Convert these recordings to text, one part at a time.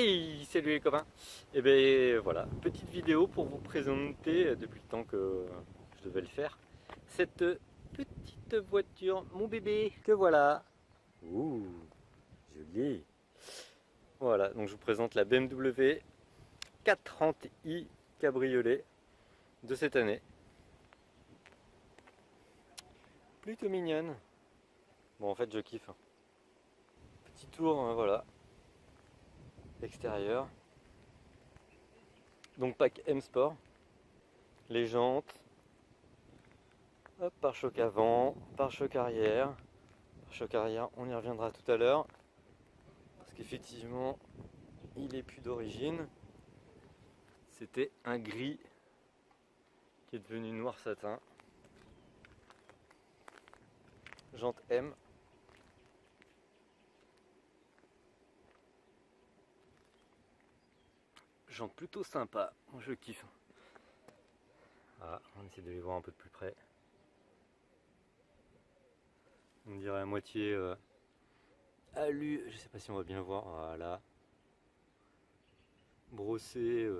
Hey, salut les copains. Et ben voilà, petite vidéo pour vous présenter depuis le temps que je devais le faire. Cette petite voiture, mon bébé, que voilà. Ouh, joli. Voilà, donc je vous présente la BMW 430i Cabriolet de cette année. Plutôt mignonne. Bon, en fait, je kiffe. Petit tour, hein, voilà. Extérieur. Donc pack M Sport. Les jantes. Hop, pare-choc avant, pare-choc arrière. Pare-choc arrière, on y reviendra tout à l'heure. Parce qu'effectivement, il est plus d'origine. C'était un gris qui est devenu noir satin. Jante M. Jante plutôt sympa, moi je kiffe. Voilà, on essaie de les voir un peu de plus près. On dirait à moitié alu, je sais pas si on va bien voir, voilà. Brossé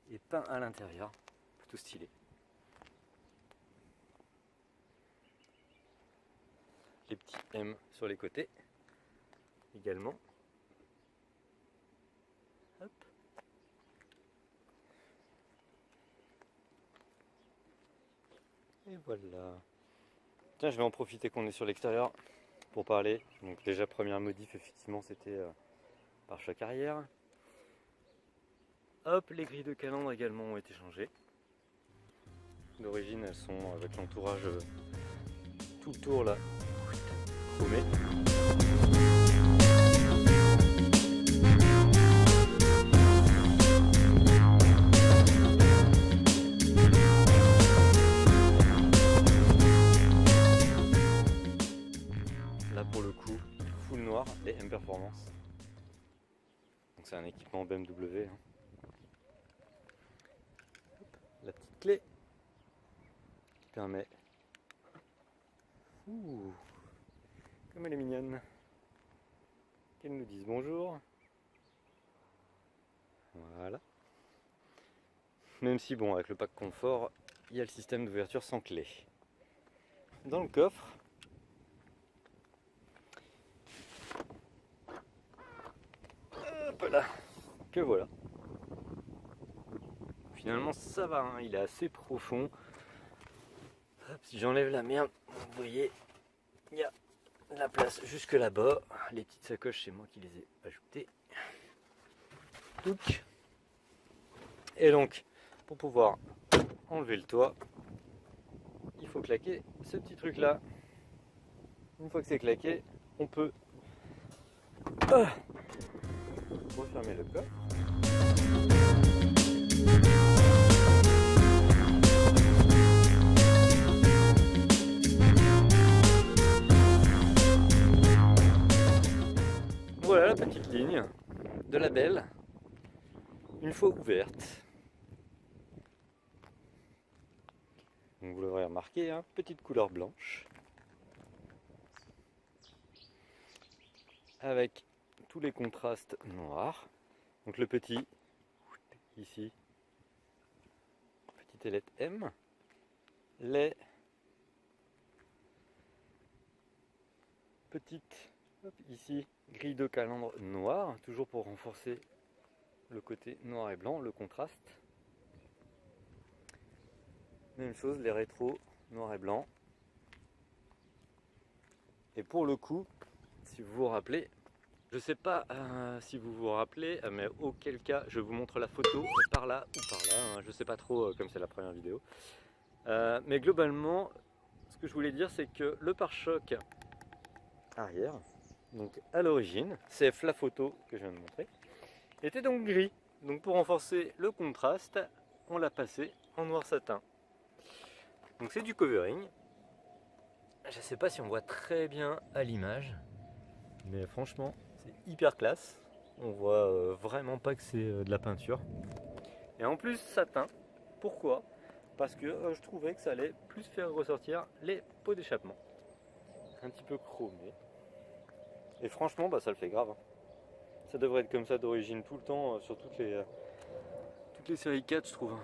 et peint à l'intérieur, plutôt stylé. Les petits M sur les côtés également. Hop. Et voilà. Tiens, je vais en profiter qu'on est sur l'extérieur pour parler. Donc déjà première modif, effectivement, c'était pare-choc arrière. Hop, les grilles de calandre également ont été changées. D'origine, elles sont avec l'entourage tout le tour là, chromé. Là pour le coup, full noir, les M Performance. Donc c'est un équipement BMW. Hein. Hop, la petite clé qui permet. Ouh, comme elle est mignonne. Qu'elle nous dise bonjour. Voilà. Même si bon, avec le pack confort, il y a le système d'ouverture sans clé. Dans le coffre, hop là, que voilà. Finalement ça va, hein, il est assez profond. Hop, si j'enlève la merde, vous voyez, il y a de la place jusque là-bas. Les petites sacoches, c'est moi qui les ai ajoutées. Touc. Et donc, pour pouvoir enlever le toit, il faut claquer ce petit truc là. Une fois que c'est claqué, on peut refermer le coffre. Voilà la petite ligne de la belle, une fois ouverte. Donc vous l'aurez remarqué, hein, petite couleur blanche. Avec tous les contrastes noirs. Donc le petit, ici, petite ailette M. Les petites, hop, ici, grille de calandre noire, toujours pour renforcer le côté noir et blanc, le contraste. Même chose, les rétros noir et blanc. Et pour le coup, si vous vous rappelez, je sais pas si vous vous rappelez, mais auquel cas je vous montre la photo par là ou par là, hein, je sais pas trop comme c'est la première vidéo. Mais globalement, ce que je voulais dire, c'est que le pare-choc arrière, donc à l'origine, c'est la photo que je viens de montrer, était donc gris. Donc pour renforcer le contraste, on l'a passé en noir satin. Donc c'est du covering. Je sais pas si on voit très bien à l'image, mais franchement c'est hyper classe. On voit vraiment pas que c'est de la peinture. Et en plus satin. Pourquoi? Parce que je trouvais que ça allait plus faire ressortir les pots d'échappement. Un petit peu chromé. Et franchement bah, ça le fait grave. Hein. Ça devrait être comme ça d'origine tout le temps sur toutes les séries 4 je trouve.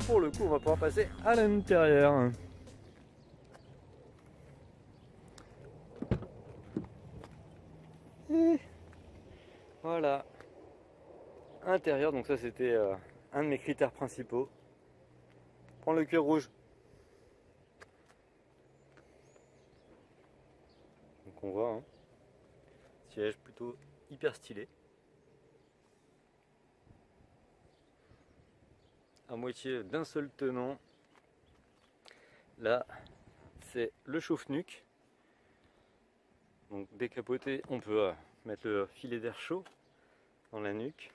Pour le coup, on va pouvoir passer à l'intérieur. Et voilà. Intérieur, donc ça c'était un de mes critères principaux. Prendre le cuir rouge. Donc on voit, hein, siège plutôt hyper stylé. À moitié d'un seul tenant. Là, c'est le chauffe-nuque. Donc décapoté, on peut mettre le filet d'air chaud dans la nuque.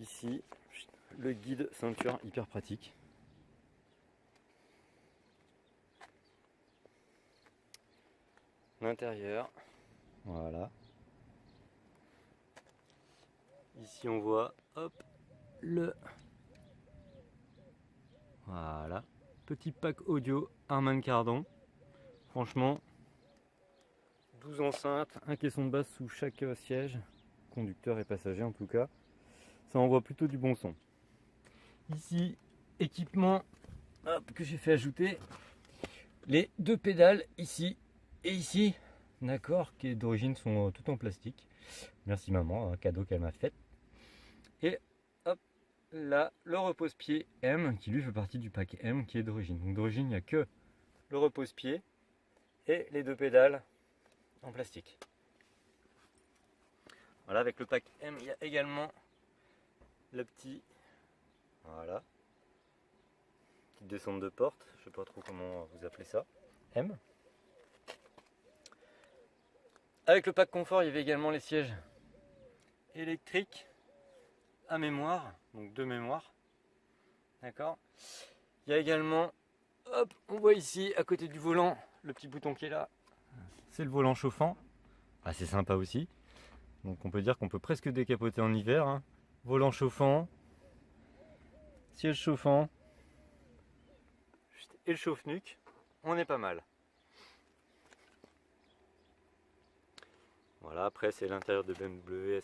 Ici, le guide ceinture hyper pratique. L'intérieur, voilà. Ici on voit, hop, voilà, petit pack audio Harman Kardon. Franchement, 12 enceintes, un caisson de basse sous chaque siège, conducteur et passager en tout cas. Ça envoie plutôt du bon son. Ici, équipement, hop, que j'ai fait ajouter. Les deux pédales ici et ici, d'accord, qui d'origine sont toutes en plastique. Merci maman, un cadeau qu'elle m'a fait. Et hop, là, le repose-pied M, qui lui fait partie du pack M, qui est d'origine. Donc d'origine, il n'y a que le repose-pied et les deux pédales en plastique. Voilà, avec le pack M, il y a également le petit, voilà, petite descente de porte, je sais pas trop comment vous appelez ça, M. Avec le pack confort, il y avait également les sièges électriques à mémoire, donc deux mémoires, d'accord. Il y a également, hop, on voit ici à côté du volant le petit bouton qui est là, c'est le volant chauffant, c'est sympa aussi. Donc on peut dire qu'on peut presque décapoter en hiver, hein. Volant chauffant, siège chauffant et le chauffe-nuque, on est pas mal. Voilà, après c'est l'intérieur de BMW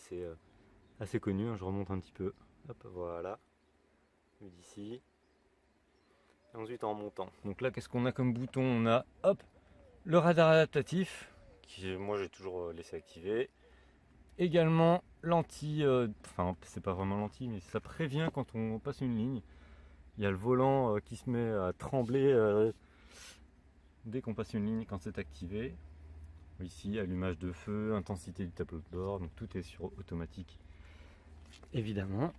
assez connu, hein. Je remonte un petit peu, hop, voilà, d'ici, et ensuite en remontant. Donc là, qu'est-ce qu'on a comme bouton? On a, hop, le radar adaptatif, qui moi j'ai toujours laissé activer. Également l'anti, enfin c'est pas vraiment l'anti, mais ça prévient quand on passe une ligne. Il y a le volant qui se met à trembler dès qu'on passe une ligne quand c'est activé. Ici, allumage de feu, intensité du tableau de bord, donc tout est sur automatique. Évidemment.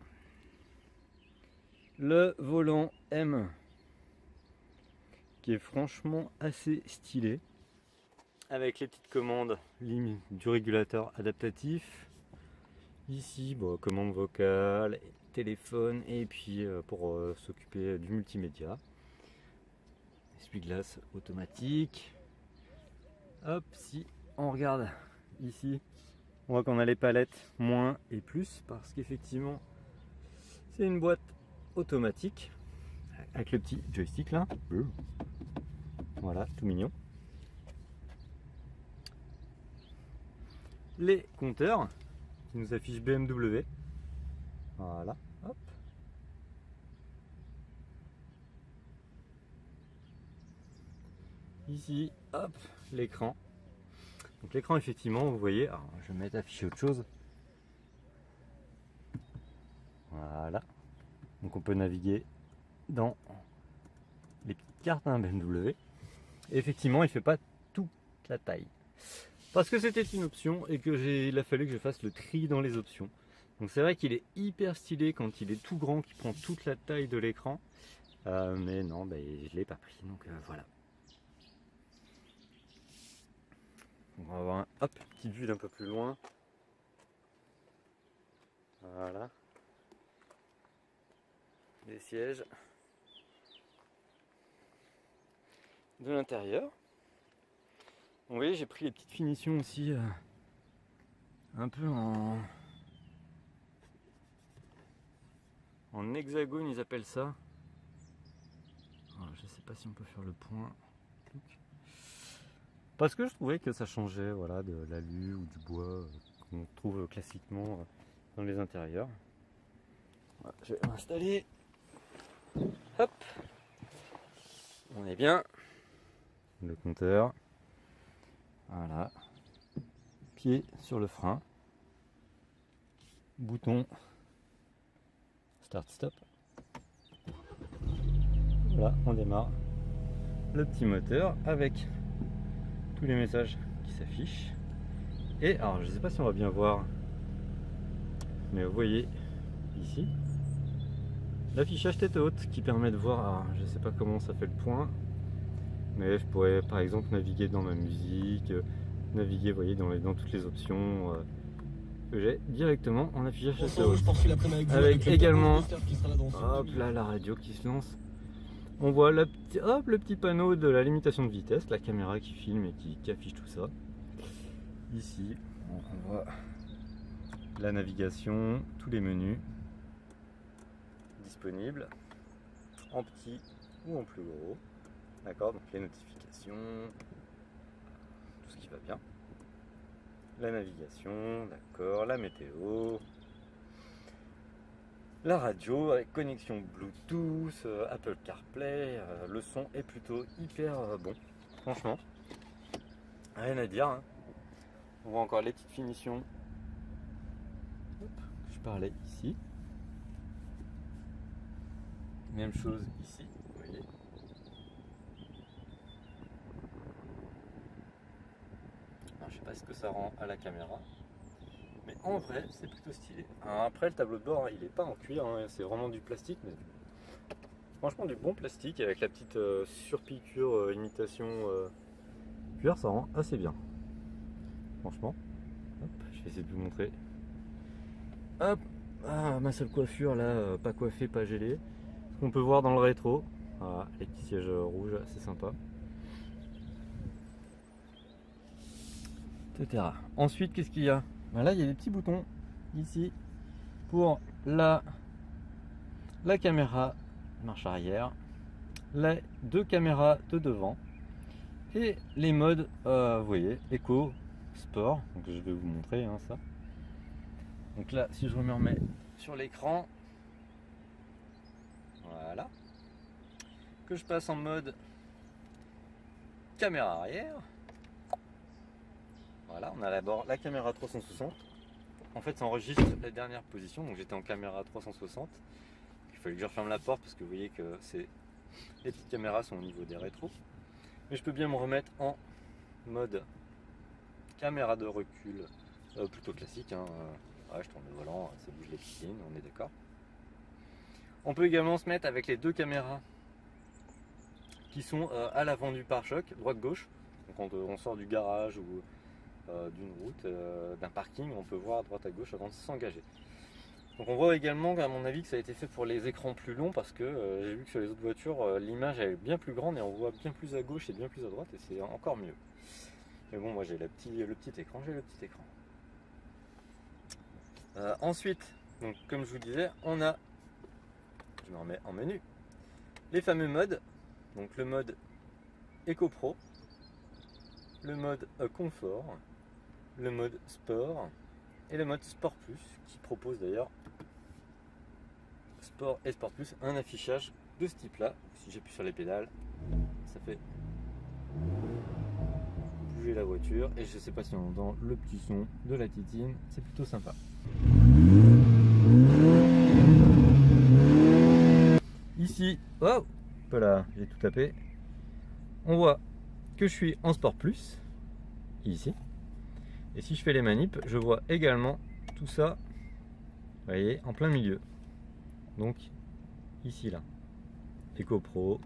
Le volant M, qui est franchement assez stylé, avec les petites commandes ligne du régulateur adaptatif. Ici, bon, commande vocale, téléphone, et puis pour s'occuper du multimédia. Essuie-glace automatique. Hop, si on regarde ici, on voit qu'on a les palettes moins et plus, parce qu'effectivement, c'est une boîte automatique, avec le petit joystick là. Voilà, tout mignon. Les compteurs qui nous affichent BMW. Voilà, hop. Ici, hop, l'écran. Donc l'écran, effectivement, vous voyez, alors je vais mettre afficher autre chose. Voilà. Donc on peut naviguer dans les petites cartes BMW. Et effectivement, il ne fait pas toute la taille. Parce que c'était une option et il a fallu que je fasse le tri dans les options. Donc c'est vrai qu'il est hyper stylé quand il est tout grand, qu'il prend toute la taille de l'écran. Mais non, je ne l'ai pas pris. Donc voilà. On va avoir un petite vue d'un peu plus loin. Voilà. Les sièges. de l'intérieur. Vous voyez, j'ai pris les petites finitions aussi un peu en hexagone, ils appellent ça. Alors, je sais pas si on peut faire le point. Parce que je trouvais que ça changeait, voilà, de l'alu ou du bois qu'on trouve classiquement dans les intérieurs. Voilà, je vais m'installer. Hop. On est bien. Le compteur. Voilà. Pied sur le frein. Bouton start-stop. Voilà, on démarre le petit moteur avec tous les messages qui s'affichent. Et alors, je ne sais pas si on va bien voir, mais vous voyez ici l'affichage tête haute qui permet de voir. Alors, je ne sais pas comment ça fait le point, mais je pourrais par exemple naviguer dans ma musique, naviguer, vous voyez, dans toutes les options que j'ai directement en affichage tête haute. Avec également, hop là, la radio qui se lance. On voit le petit panneau de la limitation de vitesse, la caméra qui filme et qui affiche tout ça. Ici, on voit la navigation, tous les menus disponibles en petit ou en plus gros. D'accord, donc les notifications, tout ce qui va bien. La navigation, d'accord, la météo. La radio avec connexion Bluetooth, Apple CarPlay, le son est plutôt hyper bon, franchement, rien à dire. Hein. On voit encore les petites finitions. Hop, je parlais ici. Même chose ici, vous voyez. Alors, je sais pas ce que ça rend à la caméra. Mais en vrai, c'est plutôt stylé. Alors après, le tableau de bord, il n'est pas en cuir, hein, c'est vraiment du plastique, mais franchement du bon plastique avec la petite surpiqûre imitation cuir, ça rend assez bien. Franchement, hop, je vais essayer de vous montrer. Hop, ma seule coiffure là, pas coiffée, pas gelée. Ce qu'on peut voir dans le rétro, voilà, les petits sièges rouges, c'est sympa. Etc. Ensuite, qu'est-ce qu'il y a? Ben là, il y a des petits boutons ici pour la caméra marche arrière, les deux caméras de devant et les modes, vous voyez, éco, sport. Donc je vais vous montrer hein, ça. Donc là, si je me remets sur l'écran, voilà, que je passe en mode caméra arrière. Voilà, on a d'abord la caméra 360. En fait, ça enregistre la dernière position. Donc j'étais en caméra 360. Il fallait que je referme la porte parce que vous voyez que les petites caméras sont au niveau des rétros. Mais je peux bien me remettre en mode caméra de recul, plutôt classique. Hein. Ouais, je tourne le volant, ça bouge les petites lignes, on est d'accord. On peut également se mettre avec les deux caméras qui sont à l'avant du pare-choc, droite-gauche. Donc quand on sort du garage ou d'une route, d'un parking, on peut voir à droite à gauche avant de s'engager. Donc on voit également à mon avis que ça a été fait pour les écrans plus longs parce que j'ai vu que sur les autres voitures l'image est bien plus grande et on voit bien plus à gauche et bien plus à droite et c'est encore mieux. Mais bon, moi j'ai le petit écran, ensuite, donc comme je vous disais, on a, je me remets en menu, les fameux modes, donc le mode Eco Pro, le mode confort, le mode sport et le mode sport plus qui propose d'ailleurs sport et sport plus un affichage de ce type là. Si j'appuie sur les pédales, ça fait bouger la voiture et je sais pas si on entend le petit son de la titine, c'est plutôt sympa. Ici, oh, voilà, j'ai tout tapé. On voit que je suis en sport plus ici. Et si je fais les manips, je vois également tout ça, vous voyez, en plein milieu. Donc ici là, Eco Pro,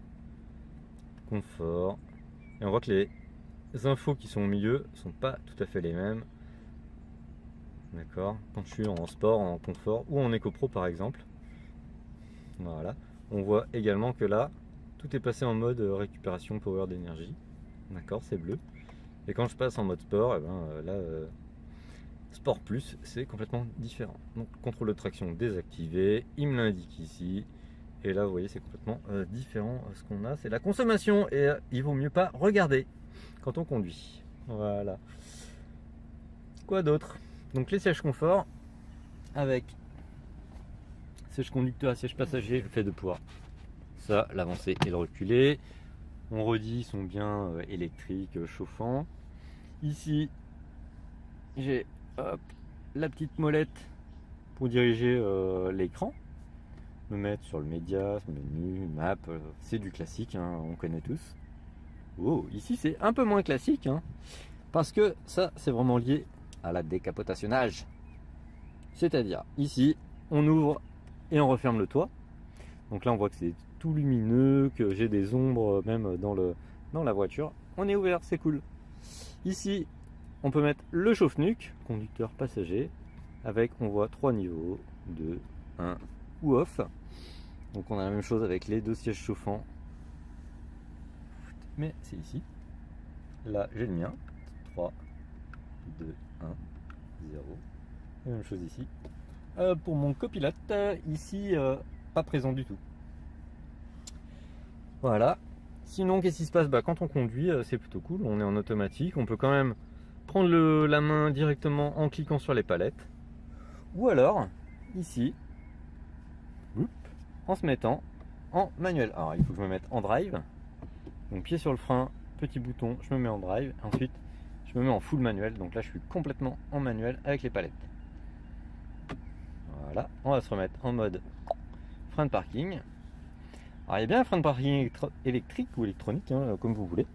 confort, et on voit que les infos qui sont au milieu sont pas tout à fait les mêmes. D'accord, quand je suis en sport, en confort ou en Eco Pro par exemple. Voilà, on voit également que là, tout est passé en mode récupération power d'énergie. D'accord, c'est bleu. Et quand je passe en mode sport, et ben, là, sport plus, c'est complètement différent. Donc contrôle de traction désactivé, il me l'indique ici. Et là, vous voyez, c'est complètement différent. Ce qu'on a, c'est la consommation. Et il vaut mieux pas regarder quand on conduit. Voilà. Quoi d'autre? Donc les sièges confort avec siège conducteur et siège passager, le fait de pouvoir ça, l'avancer et le reculer. On redit, ils sont bien électriques, chauffants. Ici, j'ai la petite molette pour diriger l'écran. Me mettre sur le média, menu, map, c'est du classique, hein, on connaît tous. Oh, ici c'est un peu moins classique, hein, parce que ça c'est vraiment lié à la décapotationnage. C'est-à-dire, ici, on ouvre et on referme le toit. Donc là on voit que c'est tout lumineux, que j'ai des ombres même dans la voiture. On est ouvert, c'est cool. Ici, on peut mettre le chauffe-nuque, conducteur passager, avec, on voit 3 niveaux, 2, 1 ou off. Donc on a la même chose avec les 2 sièges chauffants. Mais c'est ici. Là, j'ai le mien. 3, 2, 1, 0. La même chose ici. Pour mon copilote, ici, pas présent du tout. Voilà. Sinon, qu'est-ce qui se passe? Quand on conduit, c'est plutôt cool. On est en automatique. On peut quand même prendre la main directement en cliquant sur les palettes. Ou alors, ici, en se mettant en manuel. Alors, il faut que je me mette en drive. Donc, pied sur le frein, petit bouton, je me mets en drive. Ensuite, je me mets en full manuel. Donc là, je suis complètement en manuel avec les palettes. Voilà. On va se remettre en mode frein de parking. Alors, il y a bien un frein de parking électrique ou électronique, hein, comme vous voulez.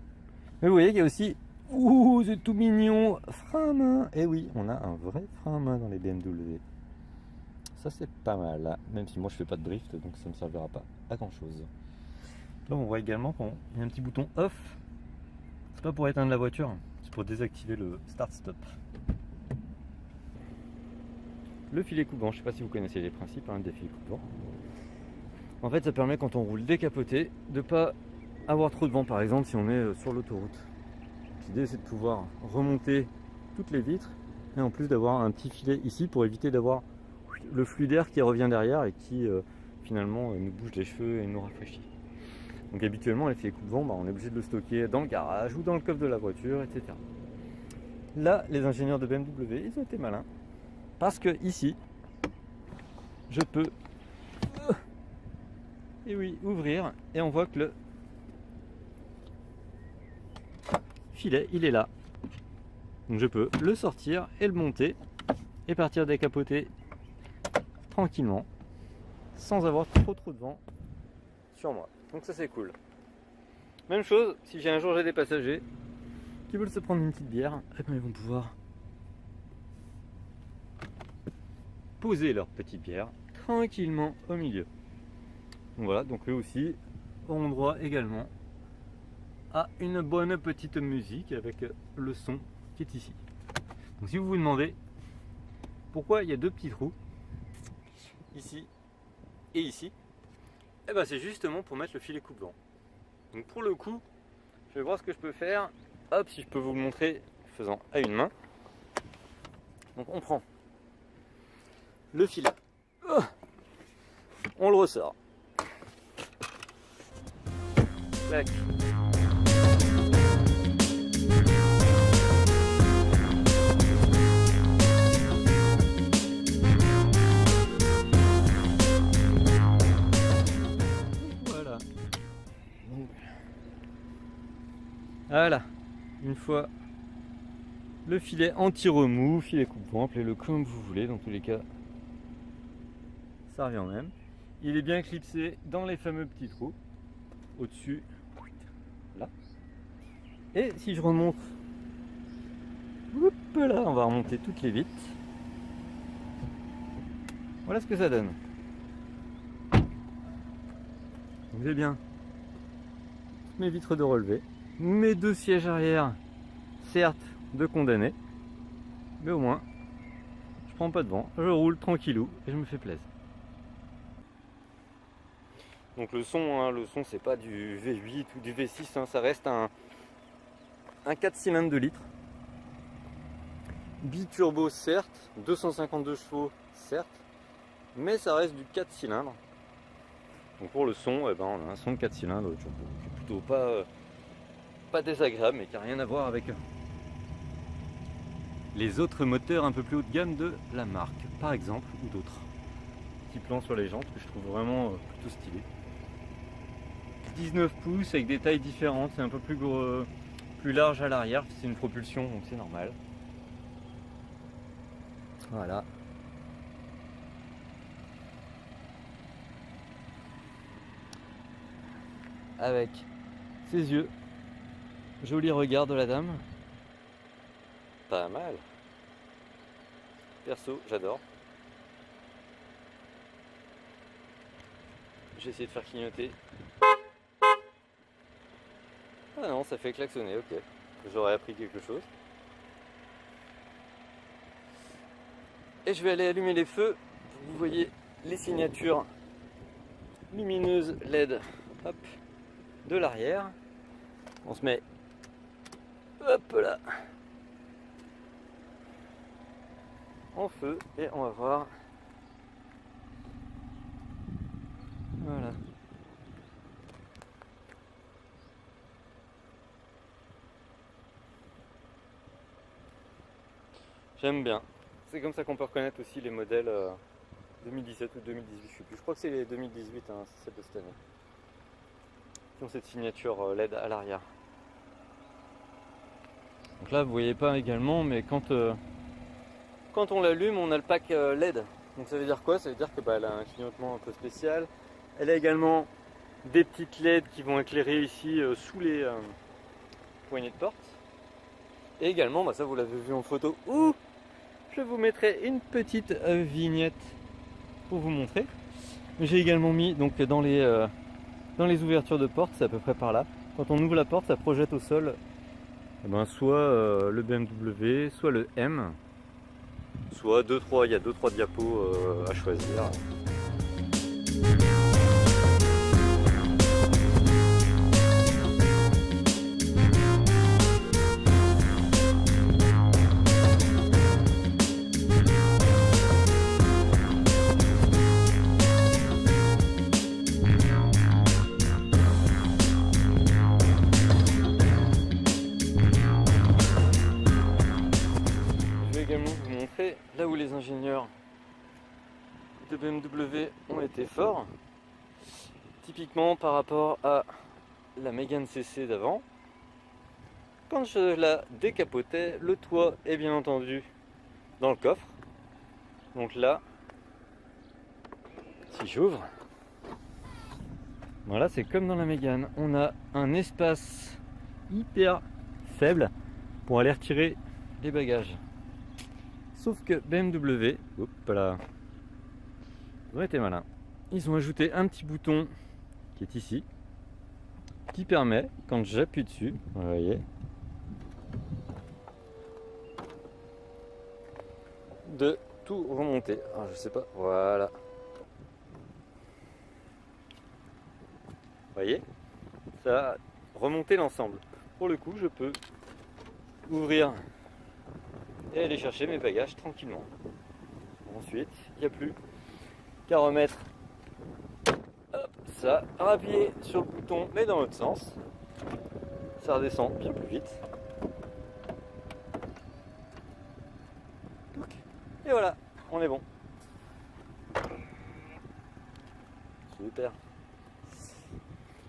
Mais vous voyez qu'il y a aussi, ouh, c'est tout mignon, frein à main. Et oui, on a un vrai frein à main dans les BMW. Ça, c'est pas mal, là. Même si moi je fais pas de drift, donc ça ne me servira pas à grand chose. Là, on voit également qu'il y a un petit bouton off. C'est pas pour éteindre la voiture, c'est pour désactiver le start-stop. Le filet coupe-vent, je sais pas si vous connaissez les principes des filets coupe-vent. En fait, ça permet quand on roule décapoté de pas avoir trop de vent, par exemple si on est sur l'autoroute. L'idée c'est de pouvoir remonter toutes les vitres et en plus d'avoir un petit filet ici pour éviter d'avoir le flux d'air qui revient derrière et qui finalement nous bouge les cheveux et nous rafraîchit. Donc habituellement les filets coupe-vent, on est obligé de le stocker dans le garage ou dans le coffre de la voiture, etc. Là, les ingénieurs de BMW, ils ont été malins parce que ici, je peux et oui, ouvrir et on voit que le filet, il est là. Donc je peux le sortir et le monter et partir décapoter tranquillement sans avoir trop de vent sur moi. Donc ça c'est cool. Même chose, si j'ai un jour j'ai des passagers qui veulent se prendre une petite bière, ils vont pouvoir poser leur petite bière tranquillement au milieu. Donc voilà, donc eux aussi auront droit également à une bonne petite musique avec le son qui est ici. Donc si vous vous demandez pourquoi il y a 2 petits trous ici et ici, et ben c'est justement pour mettre le filet coupe-vent. Donc pour le coup, je vais voir ce que je peux faire. Hop, si je peux vous le montrer faisant à une main. Donc on prend le filet, on le ressort. Tac. Voilà. Voilà. Une fois le filet anti-remous, filet coupe-vent, appelez-le comme vous voulez, dans tous les cas, ça revient même. Il est bien clipsé dans les fameux petits trous, au-dessus, là. Et si je remonte, là, on va remonter toutes les vitres. Voilà ce que ça donne. Vous avez bien mes vitres de relevé, mes 2 sièges arrière, certes de condamné, mais au moins je prends pas de vent, je roule tranquillou et je me fais plaisir. Donc le son c'est pas du V8 ou du V6, hein, ça reste un 4 cylindres de litre. Biturbo certes, 252 chevaux certes, mais ça reste du 4 cylindres. Donc pour le son, eh ben, on a un son de 4 cylindres turbo, qui est plutôt pas désagréable, mais qui n'a rien à voir avec les autres moteurs un peu plus haut de gamme de la marque, par exemple, ou d'autres. Petit plan sur les jantes que je trouve vraiment plutôt stylé. 19 pouces avec des tailles différentes, c'est un peu plus gros, plus large à l'arrière, c'est une propulsion donc c'est normal. Voilà. Avec ses yeux, joli regard de la dame. Pas mal. Perso, j'adore. J'ai essayé de faire clignoter. Ah non, ça fait klaxonner, ok. J'aurais appris quelque chose. Et je vais aller allumer les feux. Vous voyez les signatures lumineuses LED, hop, de l'arrière. On se met, hop là, en feu et on va voir. Voilà. J'aime bien. C'est comme ça qu'on peut reconnaître aussi les modèles 2017 ou 2018, je sais plus. Je crois que c'est les 2018, hein, c'est celle de cette année. Qui ont cette signature LED à l'arrière. Donc là, vous voyez pas également, mais quand on l'allume, on a le pack LED. Donc ça veut dire quoi? Ça veut dire que elle a un clignotement un peu spécial. Elle a également des petites LED qui vont éclairer ici sous les poignées de porte. Et également, ça vous l'avez vu en photo, je vous mettrai une petite vignette pour vous montrer. J'ai également mis donc dans les ouvertures de porte, c'est à peu près par là. Quand on ouvre la porte, ça projette au sol soit le BMW, soit le M, soit il y a 2-3 diapos à choisir. Vous montrer là où les ingénieurs de BMW ont été forts, typiquement par rapport à la Mégane CC d'avant. Quand je la décapotais, le toit est bien entendu dans le coffre. Donc là, si j'ouvre, voilà, c'est comme dans la Mégane, on a un espace hyper faible pour aller retirer les bagages. Sauf que BMW, hop là, ils ont été malins. Ils ont ajouté un petit bouton qui est ici, qui permet, quand j'appuie dessus, vous voyez, de tout remonter. Alors, je sais pas, voilà. Vous voyez, ça a remonté l'ensemble. Pour le coup, je peux ouvrir et aller chercher mes bagages tranquillement. Ensuite, il n'y a plus qu'à remettre ça, appuyer sur le bouton mais dans l'autre sens, ça redescend bien plus vite. Et voilà, on est bon. Super.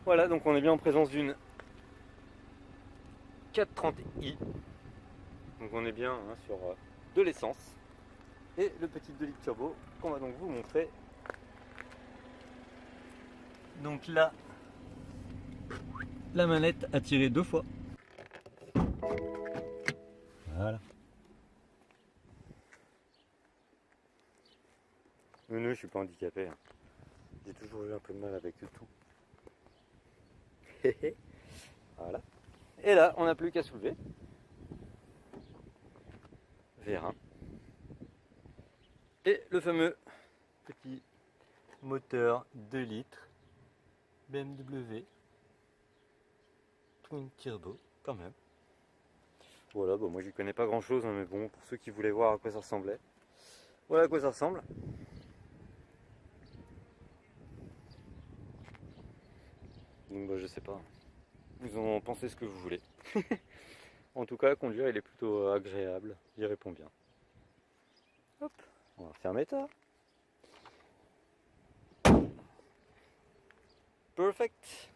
Voilà, donc on est bien en présence d'une 430i. Donc on est bien sur de l'essence et le petit 2 litres turbo qu'on va donc vous montrer. Donc là, la manette a tiré 2 fois. Voilà. Non, je suis pas handicapé. Hein. J'ai toujours eu un peu de mal avec le tout. Voilà. Et là, on n'a plus qu'à soulever. V1. Et le fameux petit moteur 2 litres BMW Twin Turbo quand même. Voilà, bon, moi j'y connais pas grand chose, hein, mais bon, pour ceux qui voulaient voir à quoi ça ressemblait, voilà à quoi ça ressemble. Donc bah, je sais pas, vous en pensez ce que vous voulez. En tout cas, conduire il est plutôt agréable, il répond bien. Hop, on va refermer ça. Perfect.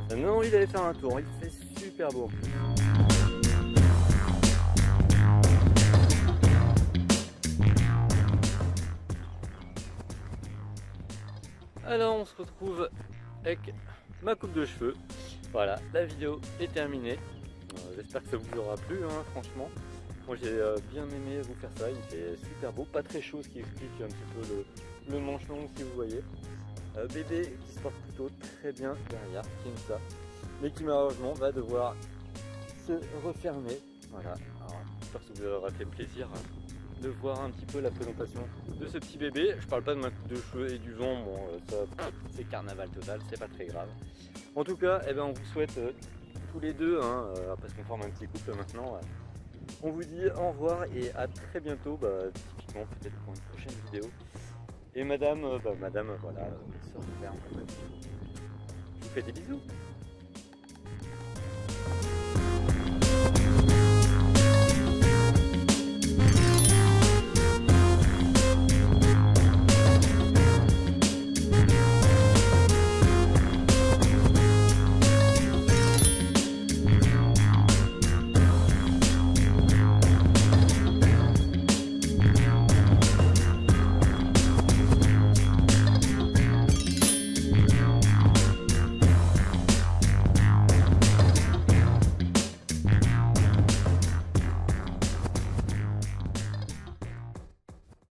Ça me donne envie d'aller faire un tour, il fait super beau. Alors on se retrouve avec ma coupe de cheveux. Voilà, la vidéo est terminée. J'espère que ça vous aura plu, hein, franchement. Moi j'ai bien aimé vous faire ça, il fait super beau, pas très chaud, ce qui explique un petit peu le manche long si vous voyez. Bébé qui se porte plutôt très bien derrière, qui aime ça, mais qui malheureusement va devoir se refermer. Voilà, alors j'espère que ça vous aura fait plaisir de voir un petit peu la présentation de ce petit bébé. Je parle pas de ma coupe de cheveux et du vent, bon ça c'est carnaval total, c'est pas très grave. En tout cas, eh ben, on vous souhaite tous les deux, hein, parce qu'on forme un petit couple maintenant, on vous dit au revoir et à très bientôt, typiquement peut-être pour une prochaine vidéo. Et madame, voilà, se referme. Je vous fais des bisous.